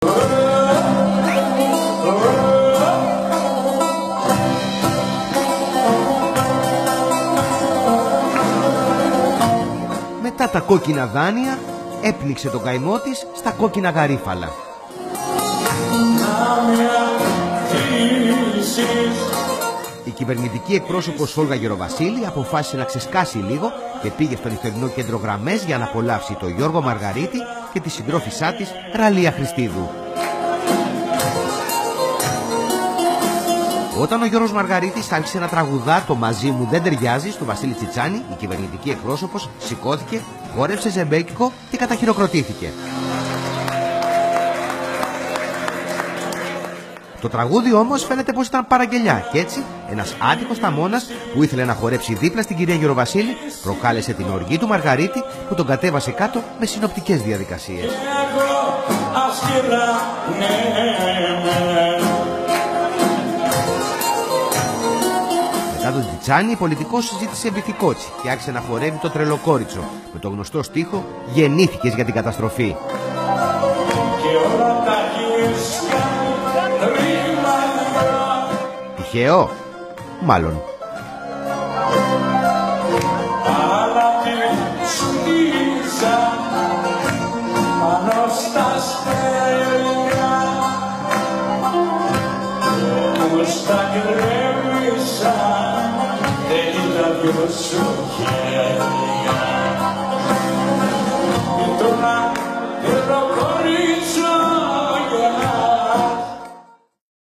Μετά τα κόκκινα δάνεια έπνιξε τον καημό της στα κόκκινα γαρίφαλα. Η κυβερνητική εκπρόσωπος Όλγα Γεροβασίλη αποφάσισε να ξεσκάσει λίγο και πήγε στο νυχτερινό κέντρο Γραμμές για να απολαύσει τον Γιώργο Μαργαρίτη και τη συντρόφισσά της Ραλία Χριστίδου. Όταν ο Γιώργος Μαργαρίτης άρχισε να τραγουδά το «Μαζί μου δεν ταιριάζει» στο Βασίλη Τσιτσάνη, η κυβερνητική εκπρόσωπος σηκώθηκε, χόρεψε ζεμπέκικο και καταχειροκροτήθηκε. Το τραγούδι όμως φαίνεται πως ήταν παραγγελιά και έτσι ένας άτυχος ταμώνας που ήθελε να χορέψει δίπλα στην κυρία Γεροβασίλη προκάλεσε την οργή του Μαργαρίτη που τον κατέβασε κάτω με συνοπτικές διαδικασίες. Μετά τον Τσιτσάνη, η πολιτικός ζήτησε μπιθικότσι και άρχισε να χορεύει το Τρελοκόριτσο με το γνωστό στίχο «Γεννήθηκες για την καταστροφή». Τυχαίο? Μάλλον. Yo soy